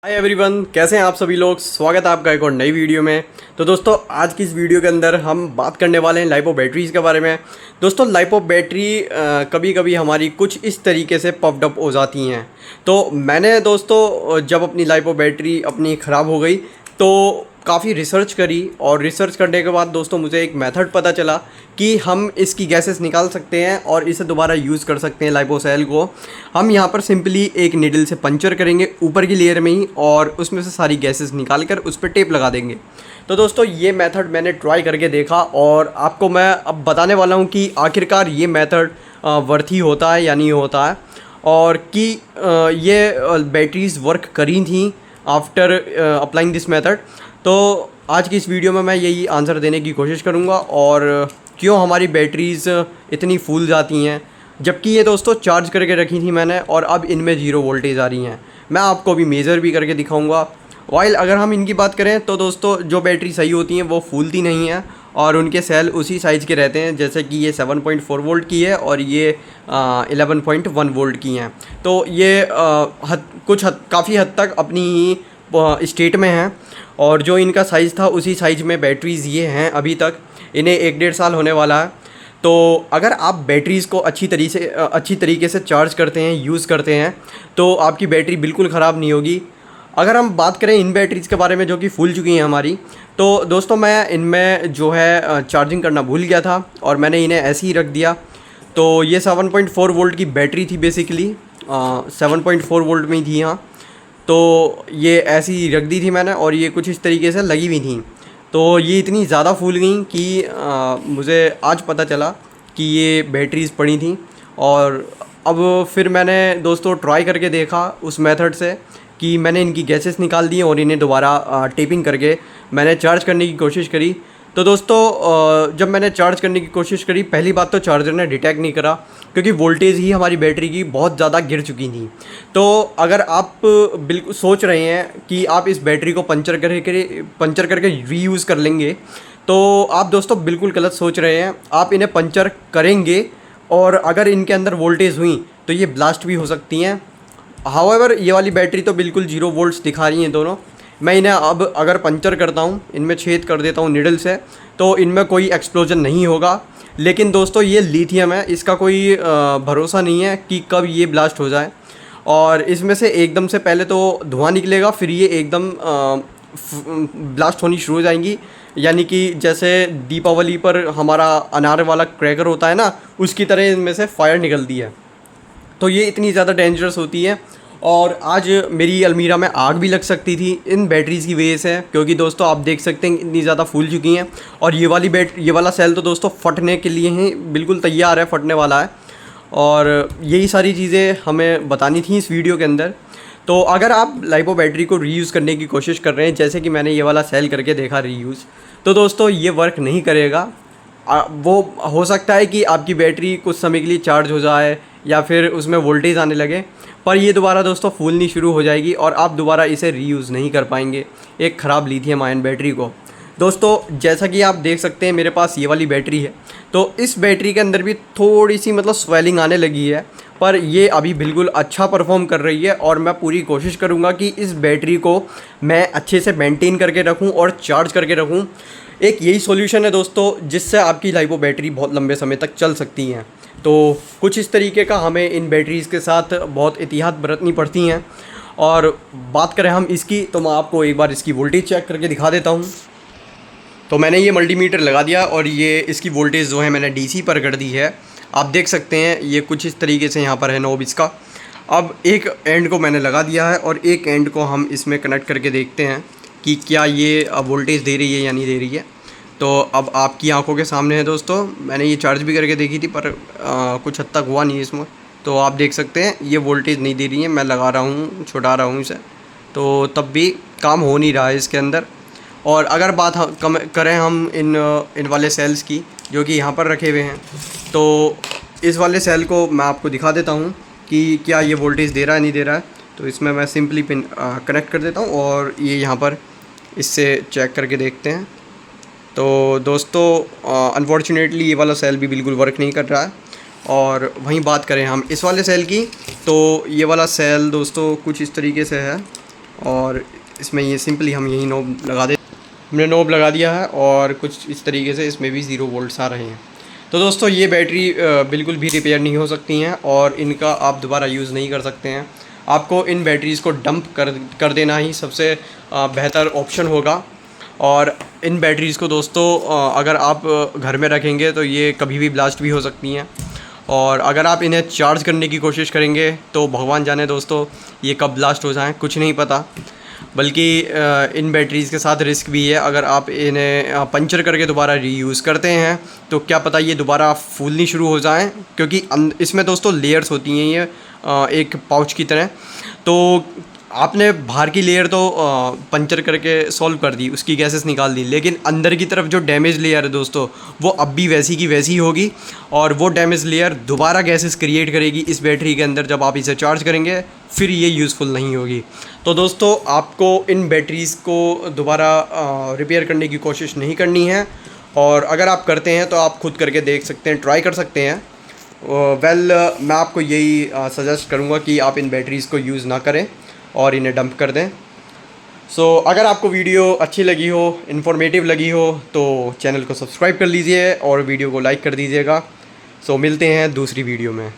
Hi everyone, कैसे हैं आप सभी लोग। स्वागत है आपका एक और नई वीडियो में। तो दोस्तों, आज की इस वीडियो के अंदर हम बात करने वाले हैं लाइपो बैटरीज़ के बारे में। दोस्तों, लाइपो बैटरी कभी कभी हमारी कुछ इस तरीके से पफ्ड अप हो जाती हैं। तो मैंने दोस्तों जब अपनी लाइपो बैटरी अपनी ख़राब हो गई तो काफ़ी रिसर्च करी, और रिसर्च करने के बाद दोस्तों मुझे एक मेथड पता चला कि हम इसकी गैसेस निकाल सकते हैं और इसे दोबारा यूज़ कर सकते हैं। लाइपो सेल को हम यहाँ पर सिंपली एक निडल से पंचर करेंगे ऊपर की लेयर में ही, और उसमें से सारी गैसेस निकाल कर उस पर टेप लगा देंगे। तो दोस्तों, ये मेथड मैंने ट्राई करके देखा और आपको मैं अब बताने वाला हूँ कि आखिरकार ये मेथड वर्थी होता है या नहीं होता है, और कि ये बैटरीज़ वर्क करी थी आफ्टर अप्लाइंग दिस मेथड। तो आज की इस वीडियो में मैं यही आंसर देने की कोशिश करूँगा, और क्यों हमारी बैटरीज़ इतनी फूल जाती हैं, जबकि ये दोस्तों चार्ज करके रखी थी मैंने और अब इनमें ज़ीरो वोल्टेज आ रही हैं। मैं आपको अभी मेज़र भी करके दिखाऊंगा। वाइल अगर हम इनकी बात करें तो दोस्तों, जो बैटरी सही होती हैं वो फूलती नहीं हैं और उनके सेल उसी साइज़ के रहते हैं। जैसे कि ये 7.4 वोल्ट की है और ये 11.1 वोल्ट की हैं। तो ये काफ़ी हद तक अपनी ही स्टेट में हैं, और जो इनका साइज़ था उसी साइज़ में बैटरीज़ ये हैं अभी तक। इन्हें 1-1.5 साल होने वाला है। तो अगर आप बैटरीज़ को अच्छी तरीके से चार्ज करते हैं, यूज़ करते हैं, तो आपकी बैटरी बिल्कुल ख़राब नहीं होगी। अगर हम बात करें इन बैटरीज़ के बारे में जो कि फूल चुकी हैं हमारी, तो दोस्तों मैं इनमें जो है चार्जिंग करना भूल गया था और मैंने इन्हें ऐसे ही रख दिया। तो ये 7.4 वोल्ट की बैटरी थी बेसिकली, 7.4 वोल्ट में ही थी यहाँ। तो ये ऐसी ही रख दी थी मैंने, और ये कुछ इस तरीके से लगी हुई थी। तो ये इतनी ज़्यादा फूल गई कि मुझे आज पता चला कि ये बैटरीज़ पड़ी थी। और अब फिर मैंने दोस्तों ट्राई करके देखा उस मेथड से कि मैंने इनकी गैसेस निकाल दी और इन्हें दोबारा टेपिंग करके मैंने चार्ज करने की कोशिश करी। तो दोस्तों जब मैंने चार्ज करने की कोशिश करी, पहली बात तो चार्जर ने डिटेक्ट नहीं करा, क्योंकि वोल्टेज ही हमारी बैटरी की बहुत ज़्यादा गिर चुकी थी। तो अगर आप बिल्कुल सोच रहे हैं कि आप इस बैटरी को पंचर करके रीयूज़ कर लेंगे, तो आप दोस्तों बिल्कुल गलत सोच रहे हैं। आप इन्हें पंचर करेंगे और अगर इनके अंदर वोल्टेज हुई तो ये ब्लास्ट भी हो सकती हैं। हाउएवर ये वाली बैटरी तो बिल्कुल 0 वोल्ट्स दिखा रही हैं दोनों। मैं इन्हें अब अगर पंचर करता हूँ, इनमें छेद कर देता हूँ निडल से, तो इनमें कोई एक्सप्लोजन नहीं होगा। लेकिन दोस्तों ये लिथियम है, इसका कोई भरोसा नहीं है कि कब ये ब्लास्ट हो जाए। और इसमें से एकदम से पहले तो धुआं निकलेगा, फिर ये एकदम ब्लास्ट होनी शुरू हो जाएंगी। यानी कि जैसे दीपावली पर हमारा अनार वाला क्रैकर होता है ना, उसकी तरह इनमें से फायर निकलती है। तो ये इतनी ज़्यादा डेंजरस होती है। और आज मेरी अलमीरा में आग भी लग सकती थी इन बैटरीज़ की वजह से, क्योंकि दोस्तों आप देख सकते हैं इतनी ज़्यादा फूल चुकी हैं। और ये वाला सेल तो दोस्तों फटने के लिए ही बिल्कुल तैयार है, फटने वाला है। और यही सारी चीज़ें हमें बतानी थी इस वीडियो के अंदर। तो अगर आप लाइपो बैटरी को रीयूज़ करने की कोशिश कर रहे हैं, जैसे कि मैंने ये वाला सेल करके देखा रीयूज़, तो दोस्तों ये वर्क नहीं करेगा। वो हो सकता है कि आपकी बैटरी कुछ समय के लिए चार्ज हो जाए या फिर उसमें वोल्टेज आने लगे, पर ये दोबारा दोस्तों फूलनी शुरू हो जाएगी और आप दोबारा इसे रीयूज़ नहीं कर पाएंगे एक ख़राब लिथियम आयन बैटरी को। दोस्तों जैसा कि आप देख सकते हैं मेरे पास ये वाली बैटरी है, तो इस बैटरी के अंदर भी थोड़ी सी मतलब स्वेलिंग आने लगी है, पर ये अभी बिल्कुल अच्छा परफॉर्म कर रही है। और मैं पूरी कोशिश करूँगा कि इस बैटरी को मैं अच्छे से मेंटेन करके रखूँ और चार्ज करके रखूँ। एक यही सॉल्यूशन है दोस्तों जिससे आपकी लाइपो बैटरी बहुत लंबे समय तक चल सकती हैं। तो कुछ इस तरीके का हमें इन बैटरीज़ के साथ बहुत एहतियात बरतनी पड़ती हैं। और बात करें हम इसकी, तो मैं आपको एक बार इसकी वोल्टेज चेक करके दिखा देता हूँ। तो मैंने ये मल्टीमीटर लगा दिया और ये इसकी वोल्टेज जो है मैंने डीसी पर कर दी है। आप देख सकते हैं ये कुछ इस तरीके से यहाँ पर है नॉब इसका। अब एक एंड को मैंने लगा दिया है और एक एंड को हम इसमें कनेक्ट करके देखते हैं कि क्या ये वोल्टेज दे रही है या नहीं दे रही है। तो अब आपकी आंखों के सामने है दोस्तों, मैंने ये चार्ज भी करके देखी थी, पर कुछ हद तक हुआ नहीं इसमें। तो आप देख सकते हैं ये वोल्टेज नहीं दे रही है। मैं लगा रहा हूँ, छुड़ा रहा हूँ इसे, तो तब भी काम हो नहीं रहा है इसके अंदर। और अगर बात करें हम इन वाले सेल्स की जो कि यहाँ पर रखे हुए हैं, तो इस वाले सेल को मैं आपको दिखा देता हूँ कि क्या ये वोल्टेज दे रहा है नहीं दे रहा है। तो इसमें मैं सिंपली पिन कनेक्ट कर देता हूँ और ये यहाँ पर इससे चेक करके देखते हैं। तो दोस्तों अनफॉर्चुनेटली ये वाला सेल भी बिल्कुल वर्क नहीं कर रहा है। और वहीं बात करें हम इस वाले सेल की, तो ये वाला सेल दोस्तों कुछ इस तरीके से है और इसमें ये सिंपली हम यही नॉब लगा दे। हमने नॉब लगा दिया है और कुछ इस तरीके से इसमें भी 0 वोल्ट्स आ रहे हैं। तो दोस्तों ये बैटरी बिल्कुल भी रिपेयर नहीं हो सकती हैं और इनका आप दोबारा यूज़ नहीं कर सकते हैं। आपको इन बैटरीज़ को डंप कर देना ही सबसे बेहतर ऑप्शन होगा। और इन बैटरीज़ को दोस्तों अगर आप घर में रखेंगे तो ये कभी भी ब्लास्ट भी हो सकती हैं, और अगर आप इन्हें चार्ज करने की कोशिश करेंगे तो भगवान जाने दोस्तों ये कब ब्लास्ट हो जाएं, कुछ नहीं पता। बल्कि इन बैटरीज़ के साथ रिस्क भी है, अगर आप इन्हें पंचर करके दोबारा रीयूज़ करते हैं तो क्या पता ये दोबारा फूलनी शुरू हो जाएं, क्योंकि इसमें दोस्तों लेयर्स होती हैं ये एक पाउच की तरह। तो आपने बाहर की लेयर तो पंचर करके सॉल्व कर दी, उसकी गैसेस निकाल दी, लेकिन अंदर की तरफ जो डैमेज लेयर है दोस्तों वो अब भी वैसी की वैसी होगी, और वो डैमेज लेयर दोबारा गैसेस क्रिएट करेगी इस बैटरी के अंदर। जब आप इसे चार्ज करेंगे फिर ये यूज़फुल नहीं होगी। तो दोस्तों आपको इन बैटरीज़ को दोबारा रिपेयर करने की कोशिश नहीं करनी है, और अगर आप करते हैं तो आप खुद करके देख सकते हैं, ट्राई कर सकते हैं। मैं आपको यही सजेस्ट करूँगा कि आप इन बैटरीज़ को यूज़ ना करें और इन्हें डंप कर दें। अगर आपको वीडियो अच्छी लगी हो, इन्फॉर्मेटिव लगी हो, तो चैनल को सब्सक्राइब कर लीजिए और वीडियो को लाइक कर दीजिएगा। मिलते हैं दूसरी वीडियो में।